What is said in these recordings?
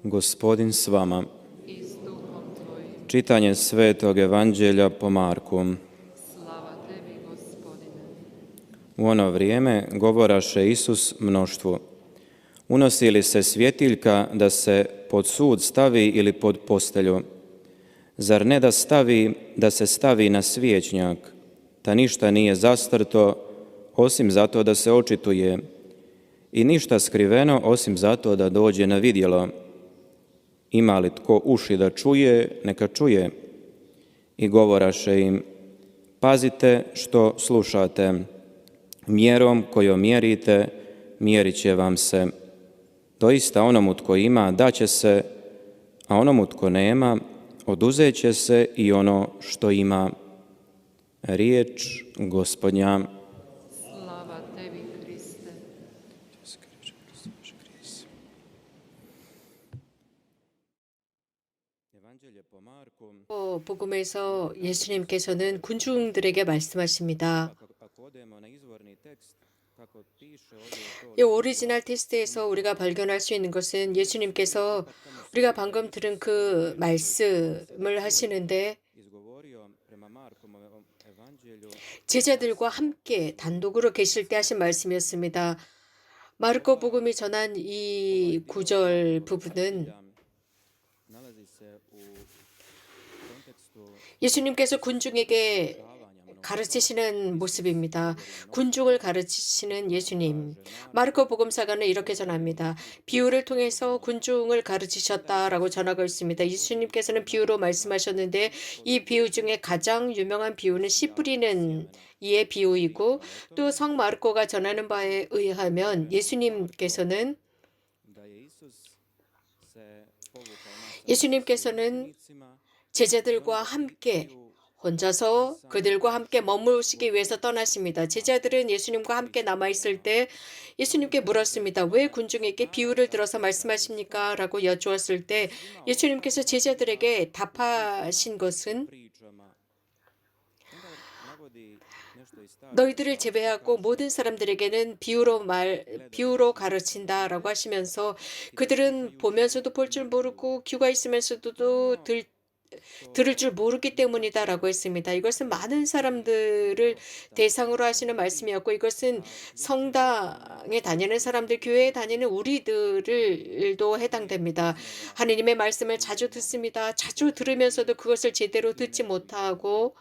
Gospodin s vama. i s duhom tvojim. Čitanje Svetog Evanđelja po Marku. Slava tebi, Gospodine. U ono vrijeme govoraše Isus mnoštvu: Unosi li se svjetiljka da se pod sud stavi ili pod postelju? Zar ne da se stavi na svijećnjak, ta ništa nije zastrto, osim zato da se očituje, i ništa skriveno, osim zato da dođe na vidjelo. Ima li tko uši da čuje, neka čuje. I govoraše im: Pazite što slušate. Mjerom kojom mjerite, mjerit će vam se. Doista onomu tko ima, daće se, a onomu tko nema, oduzet će se i ono što ima. Riječ Gospodnja. Slava tebi, Kriste. 복음에서 예수님께서는 군중들에게 말씀하십니다. 이 오리지널 텍스트에서 우리가 발견할 수 있는 것은 예수님께서 우리가 방금 들은 그 말씀을 하시는데 제자들과 함께 단독으로 계실 때 하신 말씀이었습니다. 마르코 복음이 전한 이 구절 부분은 예수님께서 군중에게 가르치시는 모습입니다. 군중을 가르치시는 예수님. 마르코 복음사가는 이렇게 전합니다. 비유를 통해서 군중을 가르치셨다라고 전하고 있습니다. 예수님께서는 비유로 말씀하셨는데 이 비유 중에 가장 유명한 비유는 씨 뿌리는 이의 비유이고, 또 성 마르코가 전하는 바에 의하면 예수님께서는 제자들과 함께 혼자서 그들과 함께 머무시기 위해서 떠나십니다. 제자들은 예수님과 함께 남아있을 때 예수님께 물었습니다. 왜 군중에게 비유를 들어서 말씀하십니까? 라고 여쭈었을 때 예수님께서 제자들에게 답하신 것은 너희들을 제외하고 모든 사람들에게는 비유로 가르친다라고 하시면서 그들은 보면서도 볼 줄 모르고 귀가 있으면서도 들을 줄 모르기 때문이다라고 했습니다. 이것은 많은 사람들을 대상으로 하시는 말씀이었고, 이것은 성당에 다니는 사람들, 교회에 다니는 우리들도 해당됩니다. 하느님의 말씀을 자주 듣습니다. 자주 들으면서도 그것을 제대로 듣지 못하고,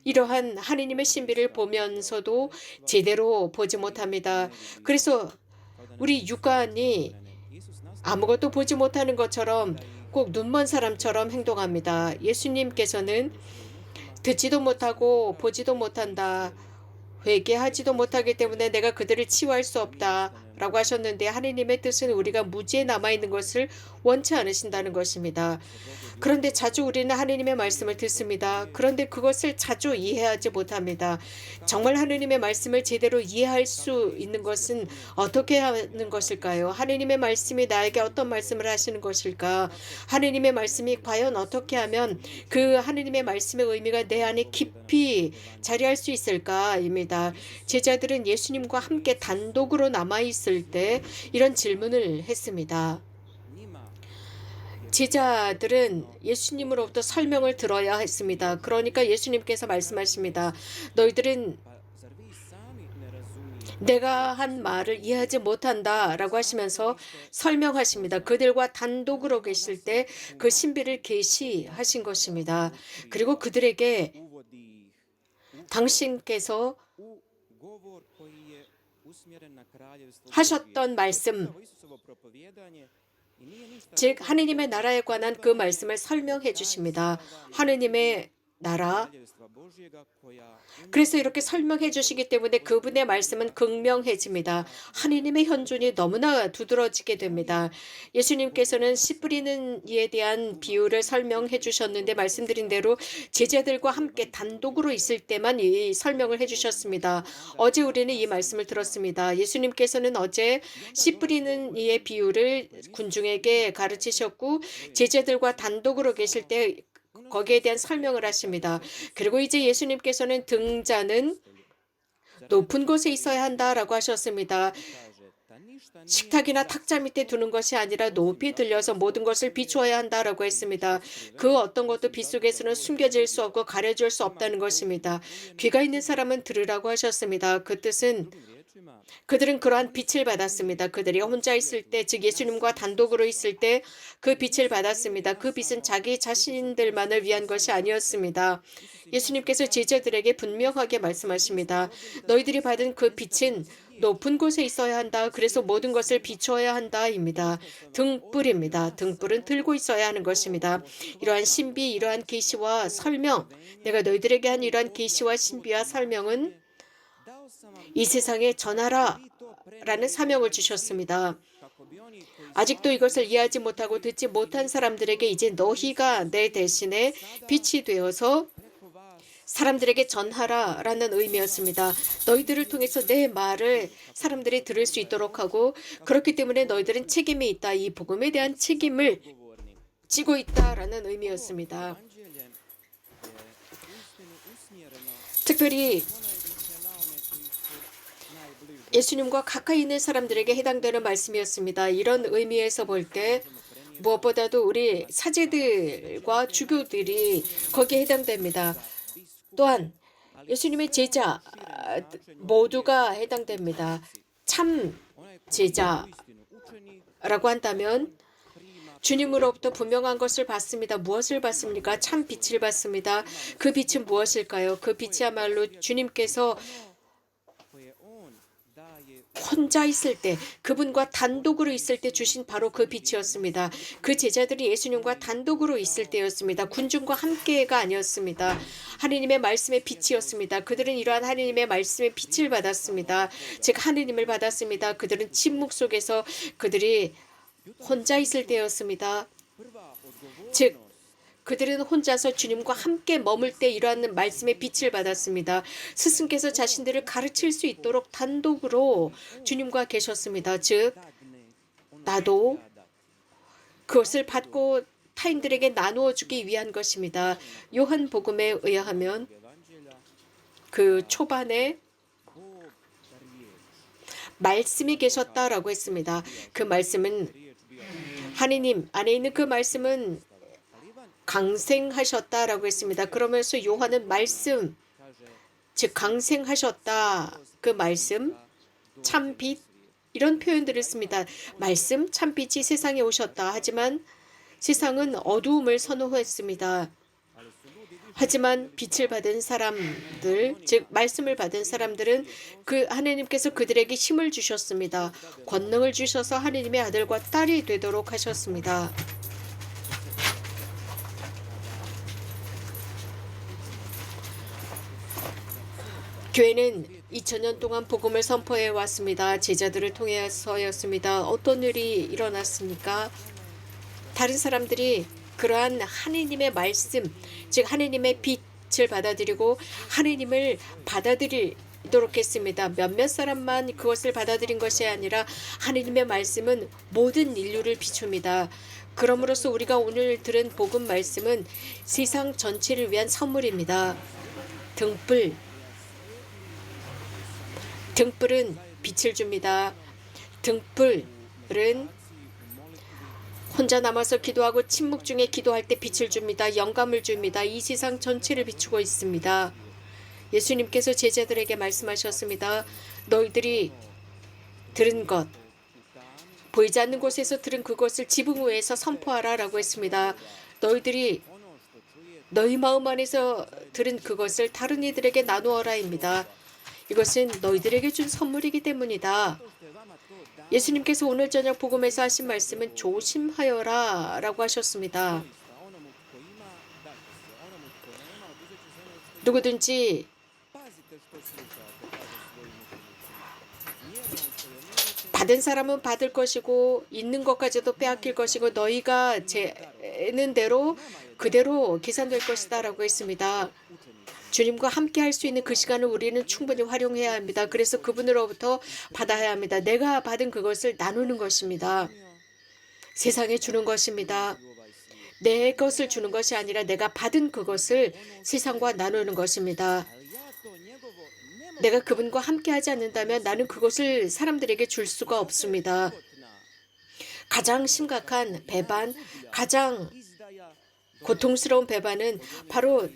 이러한 하느님의 신비를 보면서도 제대로 보지 못합니다. 그래서 우리 육안이 아무것도 보지 못하는 것처럼 꼭 눈먼 사람처럼 행동합니다. 예수님께서는 듣지도 못하고 보지도 못한다, 회개하지도 못하기 때문에 내가 그들을 치유할 수 없다 라고 하셨는데, 하느님의 뜻은 우리가 무지에 남아있는 것을 원치 않으신다는 것입니다. 그런데 자주 우리는 하느님의 말씀을 듣습니다. 그런데 그것을 자주 이해하지 못합니다. 정말 하느님의 말씀을 제대로 이해할 수 있는 것은 어떻게 하는 것일까요? 하느님의 말씀이 나에게 어떤 말씀을 하시는 것일까? 하느님의 말씀이 과연 어떻게 하면 그 하느님의 말씀의 의미가 내 안에 깊이 자리할 수 있을까입니다. 제자들은 예수님과 함께 단독으로 남아있을 때 이런 질문을 했습니다. 제자들은 예수님으로부터 설명을 들어야 했습니다. 그러니까 예수님께서 말씀하십니다. 너희들은 내가 한 말을 이해하지 못한다 라고 하시면서 설명하십니다. 그들과 단독으로 계실 때 그 신비를 계시하신 것입니다. 그리고 그들에게 당신께서 하셨던 말씀, 즉 하느님의 나라에 관한 그 말씀을 설명해 주십니다. 하느님의 나라. 그래서 이렇게 설명해 주시기 때문에 그분의 말씀은 극명해집니다. 하느님의 현존이 너무나 두드러지게 됩니다. 예수님께서는 씨 뿌리는 이에 대한 비유를 설명해 주셨는데, 말씀드린 대로 제자들과 함께 단독으로 있을 때만 이 설명을 해 주셨습니다. 어제 우리는 이 말씀을 들었습니다. 예수님께서는 어제 씨 뿌리는 이의 비유를 군중에게 가르치셨고, 제자들과 단독으로 계실 때 거기에 대한 설명을 하십니다. 그리고 이제 예수님께서는 등자는 높은 곳에 있어야 한다라고 하셨습니다. 식탁이나 탁자 밑에 두는 것이 아니라 높이 들려서 모든 것을 비추어야 한다라고 했습니다. 그 어떤 것도 빛 속에서는 숨겨질 수 없고 가려질 수 없다는 것입니다. 귀가 있는 사람은 들으라고 하셨습니다. 그 뜻은 그들은 그러한 빛을 받았습니다. 그들이 혼자 있을 때, 즉 예수님과 단독으로 있을 때 그 빛을 받았습니다. 그 빛은 자기 자신들만을 위한 것이 아니었습니다. 예수님께서 제자들에게 분명하게 말씀하십니다. 너희들이 받은 그 빛은 높은 곳에 있어야 한다. 그래서 모든 것을 비추어야 한다입니다. 등불입니다. 등불은 들고 있어야 하는 것입니다. 이러한 신비, 이러한 계시와 설명, 내가 너희들에게 한 이러한 계시와 신비와 설명은 이 세상에 전하라 라는 사명을 주셨습니다. 아직도 이것을 이해하지 못하고 듣지 못한 사람들에게 이제 너희가 내 대신에 빛이 되어서 사람들에게 전하라 라는 의미였습니다. 너희들을 통해서 내 말을 사람들이 들을 수 있도록 하고, 그렇기 때문에 너희들은 책임이 있다. 이 복음에 대한 책임을 지고 있다라는 의미였습니다. 특별히 예수님과 가까이 있는 사람들에게 해당되는 말씀이었습니다. 이런 의미에서 볼 때 무엇보다도 우리 사제들과 주교들이 거기에 해당됩니다. 또한 예수님의 제자 모두가 해당됩니다. 참 제자라고 한다면 주님으로부터 분명한 것을 받습니다. 무엇을 받습니까? 참 빛을 받습니다. 그 빛은 무엇일까요? 그 빛이야말로 주님께서 혼자 있을 때, 그분과 단독으로 있을 때 주신 바로 그 빛이었습니다. 그 제자들이 예수님과 단독으로 있을 때였습니다. 군중과 함께가 아니었습니다. 하느님의 말씀의 빛이었습니다. 그들은 이러한 하느님의 말씀의 빛을 받았습니다. 즉 하느님을 받았습니다. 그들은 침묵 속에서 그들이 혼자 있을 때였습니다. 즉 그들은 혼자서 주님과 함께 머물 때 이러한 말씀의 빛을 받았습니다. 스승께서 자신들을 가르칠 수 있도록 단독으로 주님과 계셨습니다. 즉 나도 그것을 받고 타인들에게 나누어 주기 위한 것입니다. 요한복음에 의하면 그 초반에 말씀이 계셨다라고 했습니다. 그 말씀은 하느님 안에 있는 그 말씀은 강생하셨다라고 했습니다. 그러면서 요한은 말씀, 즉 강생하셨다, 그 말씀, 참빛 이런 표현들을 씁니다. 말씀, 참빛이 세상에 오셨다. 하지만 세상은 어두움을 선호했습니다. 하지만 빛을 받은 사람들, 즉 말씀을 받은 사람들은 그 하나님께서 그들에게 힘을 주셨습니다. 권능을 주셔서 하나님의 아들과 딸이 되도록 하셨습니다. 교회는 2000년 동안 복음을 선포해 왔습니다. 제자들을 통해서였습니다. 어떤 일이 일어났습니까? 다른 사람들이 그러한 하느님의 말씀, 즉 하느님의 빛을 받아들이고 하느님을 받아들이도록 했습니다. 몇몇 사람만 그것을 받아들인 것이 아니라 하느님의 말씀은 모든 인류를 비춥니다. 그러므로서 우리가 오늘 들은 복음 말씀은 세상 전체를 위한 선물입니다. 등불은 빛을 줍니다. 등불은 혼자 남아서 기도하고 침묵 중에 기도할 때 빛을 줍니다. 영감을 줍니다. 이 세상 전체를 비추고 있습니다. 예수님께서 제자들에게 말씀하셨습니다. 너희들이 들은 것, 보이지 않는 곳에서 들은 그것을 지붕 위에서 선포하라 라고 했습니다. 너희들이 너희 마음 안에서 들은 그것을 다른 이들에게 나누어라입니다. 이것은 너희들에게 준 선물이기 때문이다. 예수님께서 오늘 저녁 복음에서 하신 말씀은 조심하여라 라고 하셨습니다. 누구든지 받은 사람은 받을 것이고 있는 것까지도 빼앗길 것이고 너희가 재는 대로 그대로 계산될 것이다 라고 했습니다. 주님과 함께 할 수 있는 그 시간을 우리는 충분히 활용해야 합니다. 그래서 그분으로부터 받아야 합니다. 내가 받은 그것을 나누는 것입니다. 세상에 주는 것입니다. 내 것을 주는 것이 아니라 내가 받은 그것을 세상과 나누는 것입니다. 내가 그분과 함께하지 않는다면 나는 그것을 사람들에게 줄 수가 없습니다. 가장 심각한 배반, 가장 고통스러운 배반은 바로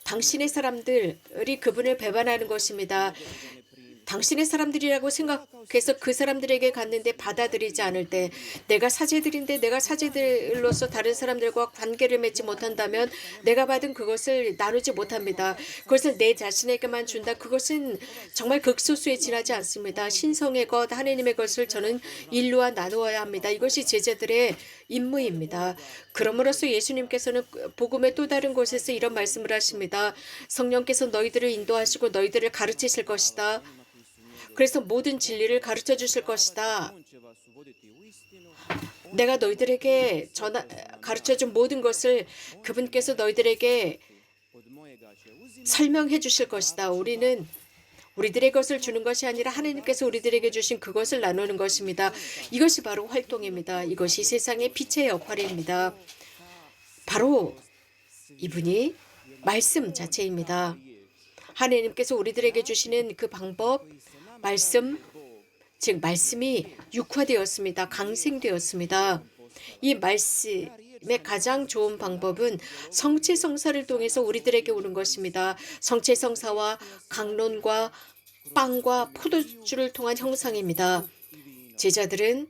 당신의 사람들이 그분을 배반하는 것입니다. 당신의 사람들이라고 생각해서 그 사람들에게 갔는데 받아들이지 않을 때, 내가 사제들인데 내가 사제들로서 다른 사람들과 관계를 맺지 못한다면 내가 받은 그것을 나누지 못합니다. 그것을 내 자신에게만 준다. 그것은 정말 극소수에 지나지 않습니다. 신성의 것, 하나님의 것을 저는 인류와 나누어야 합니다. 이것이 제자들의 임무입니다. 그러므로써 예수님께서는 복음의 또 다른 곳에서 이런 말씀을 하십니다. 성령께서 너희들을 인도하시고 너희들을 가르치실 것이다. 그래서 모든 진리를 가르쳐 주실 것이다. 내가 너희들에게 가르쳐 준 모든 것을 그분께서 너희들에게 설명해 주실 것이다. 우리는 우리들의 것을 주는 것이 아니라 하나님께서 우리들에게 주신 그것을 나누는 것입니다. 이것이 바로 활동입니다. 이것이 세상의 빛의 역할입니다. 바로 이분이 말씀 자체입니다. 하나님께서 우리들에게 주시는 그 방법, 말씀, 즉 말씀이 육화되었습니다. 강생되었습니다. 이 말씀의 가장 좋은 방법은 성체성사를 통해서 우리들에게 오는 것입니다. 성체성사와 강론과 빵과 포도주를 통한 형상입니다. 제자들은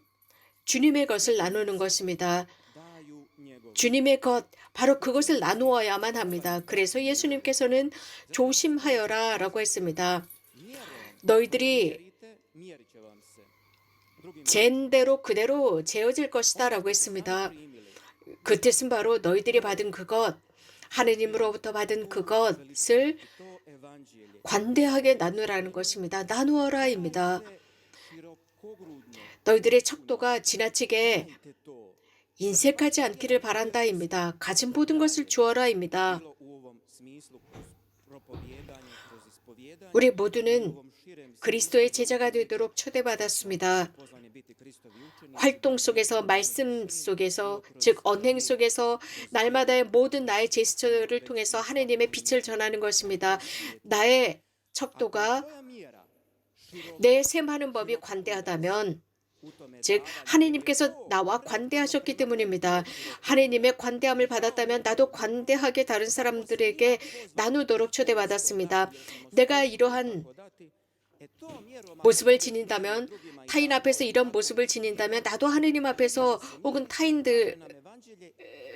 주님의 것을 나누는 것입니다. 주님의 것, 바로 그것을 나누어야만 합니다. 그래서 예수님께서는 조심하여라 라고 했습니다. 너희들이 잰 대로 그대로 재어질 것이다 라고 했습니다. 그 뜻은 바로 너희들이 받은 그것, 하느님으로부터 받은 그것을 관대하게 나누라는 것입니다. 나누어라입니다. 너희들의 척도가 지나치게 인색하지 않기를 바란다입니다. 가진 모든 것을 주어라입니다. 우리 모두는 그리스도의 제자가 되도록 초대받았습니다. 활동 속에서, 말씀 속에서, 즉 언행 속에서 날마다의 모든 나의 제스처를 통해서 하나님의 빛을 전하는 것입니다. 나의 척도가 내 셈하는 법이 관대하다면, 즉 하나님께서 나와 관대하셨기 때문입니다. 하나님의 관대함을 받았다면 나도 관대하게 다른 사람들에게 나누도록 초대받았습니다. 내가 이러한 모습을 지닌다면, 타인 앞에서 이런 모습을 지닌다면 나도 하나님 앞에서 혹은 타인들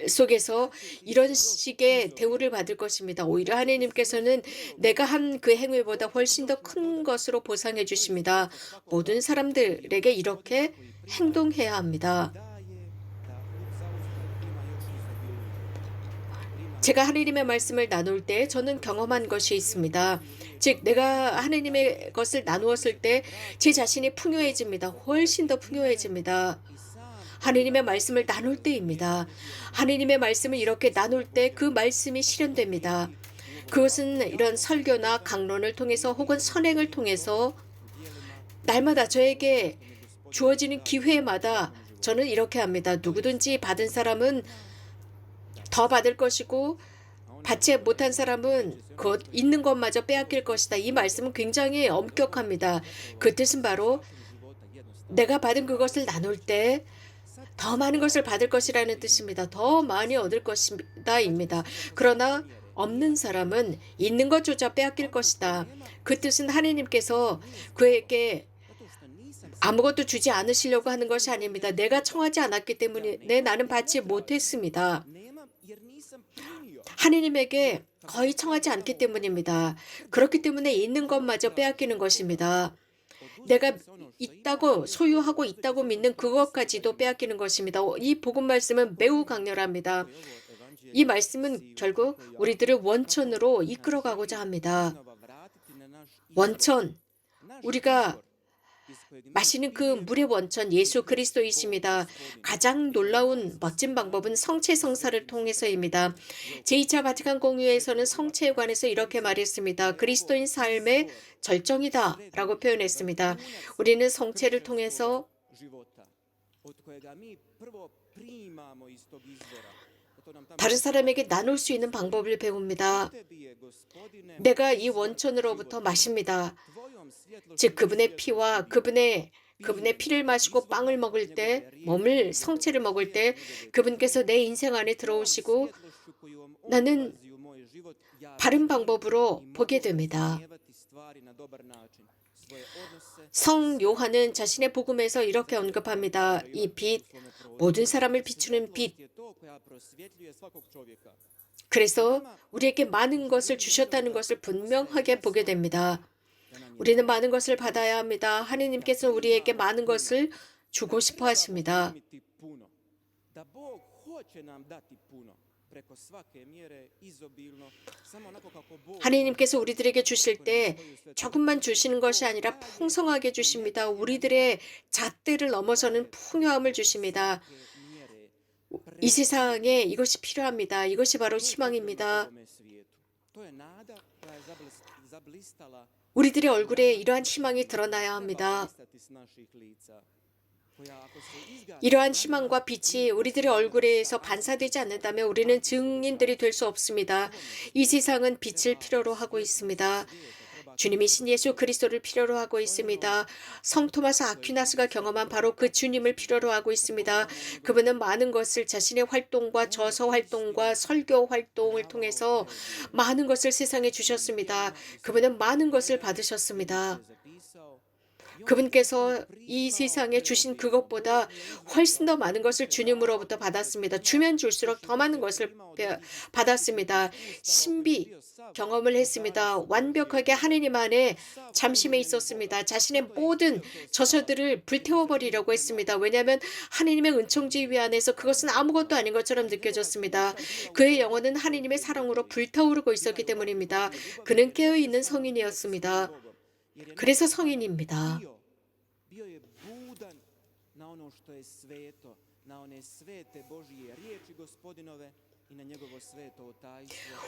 속에서 이런 식의 대우를 받을 것입니다. 오히려 하나님께서는 내가 한 그 행위보다 훨씬 더 큰 것으로 보상해 주십니다. 모든 사람들에게 이렇게 행동해야 합니다. 제가 하나님의 말씀을 나눌 때 저는 경험한 것이 있습니다. 즉 내가 하나님의 것을 나누었을 때 제 자신이 풍요해집니다. 훨씬 더 풍요해집니다. 하나님의 말씀을 나눌 때입니다. 하나님의 말씀을 이렇게 나눌 때 그 말씀이 실현됩니다. 그것은 이런 설교나 강론을 통해서 혹은 선행을 통해서 날마다 저에게 주어지는 기회마다 저는 이렇게 합니다. 누구든지 받은 사람은 더 받을 것이고 받지 못한 사람은 곧 있는 것마저 빼앗길 것이다. 이 말씀은 굉장히 엄격합니다. 그 뜻은 바로 내가 받은 그것을 나눌 때 더 많은 것을 받을 것이라는 뜻입니다. 더 많이 얻을 것이다입니다. 그러나 없는 사람은 있는 것조차 빼앗길 것이다. 그 뜻은 하나님께서 그에게 아무것도 주지 않으시려고 하는 것이 아닙니다. 내가 청하지 않았기 때문에 나는 받지 못했습니다. 하나님에게 거의 청하지 않기 때문입니다. 그렇기 때문에 있는 것마저 빼앗기는 것입니다. 내가 있다고 소유하고 있다고 믿는 그것까지도 빼앗기는 것입니다. 이 복음 말씀은 매우 강렬합니다. 이 말씀은 결국 우리들을 원천으로 이끌어가고자 합니다. 원천, 우리가 마시는 그 물의 원천 예수 그리스도이십니다. 가장 놀라운 멋진 방법은 성체성사를 통해서입니다. 제2차 바티칸 공의회에서는 성체에 관해서 이렇게 말했습니다. 그리스도인 삶의 절정이다 라고 표현했습니다. 우리는 성체를 통해서 다른 사람에게 나눌 수 있는 방법을 배웁니다. 내가 이 원천으로부터 마십니다. 즉 그분의 피와 그분의 피를 마시고 빵을 먹을 때, 성체를 먹을 때 그분께서 내 인생 안에 들어오시고 나는 바른 방법으로 보게 됩니다. 성 요한은 자신의 복음에서 이렇게 언급합니다. 이 빛, 모든 사람을 비추는 빛. 그래서 우리에게 많은 것을 주셨다는 것을 분명하게 보게 됩니다. 우리는 많은 것을 받아야 합니다. 하느님께서 우리에게 많은 것을 주고 싶어 하십니다. 하느님께서 우리들에게 주실 때 조금만 주시는 것이 아니라 풍성하게 주십니다. 우리들의 잣대를 넘어서는 풍요함을 주십니다. 이 세상에 이것이 필요합니다. 이것이 바로 희망입니다. 우리들의 얼굴에 이러한 희망이 드러나야 합니다. 이러한 희망과 빛이 우리들의 얼굴에서 반사되지 않는다면 우리는 증인들이 될 수 없습니다. 이 세상은 빛을 필요로 하고 있습니다. 주님이 신 예수 그리스도를 필요로 하고 있습니다. 성 토마스 아퀴나스가 경험한 바로 그 주님을 필요로 하고 있습니다. 그분은 많은 것을 자신의 활동과 저서 활동과 설교 활동을 통해서 많은 것을 세상에 주셨습니다. 그분은 많은 것을 받으셨습니다. 그분께서 이 세상에 주신 그것보다 훨씬 더 많은 것을 주님으로부터 받았습니다. 주면 줄수록 더 많은 것을 받았습니다. 신비 경험을 했습니다. 완벽하게 하느님 안에 잠심해 있었습니다. 자신의 모든 저서들을 불태워버리려고 했습니다. 왜냐하면 하느님의 은총지위 안에서 그것은 아무것도 아닌 것처럼 느껴졌습니다. 그의 영혼은 하느님의 사랑으로 불타오르고 있었기 때문입니다. 그는 깨어있는 성인이었습니다. 그래서 성인입니다.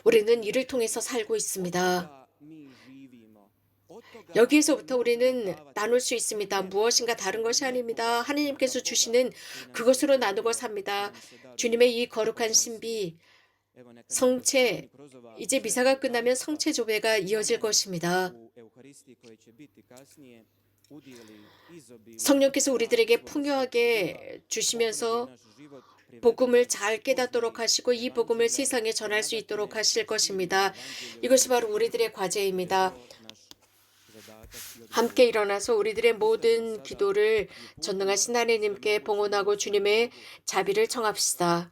우리는 이를 통해서 살고 있습니다. 여기에서부터 우리는 나눌 수 있습니다. 무엇인가 다른 것이 아닙니다. 하느님께서 주시는 그것으로 나누고 삽니다. 주님의 이 거룩한 신비, 성체, 이제 미사가 끝나면 성체 조배가 이어질 것입니다. 성령께서 우리들에게 풍요하게 주시면서 복음을 잘 깨닫도록 하시고 이 복음을 세상에 전할 수 있도록 하실 것입니다. 이것이 바로 우리들의 과제입니다. 함께 일어나서 우리들의 모든 기도를 전능하신 하나님께 봉헌하고 주님의 자비를 청합시다.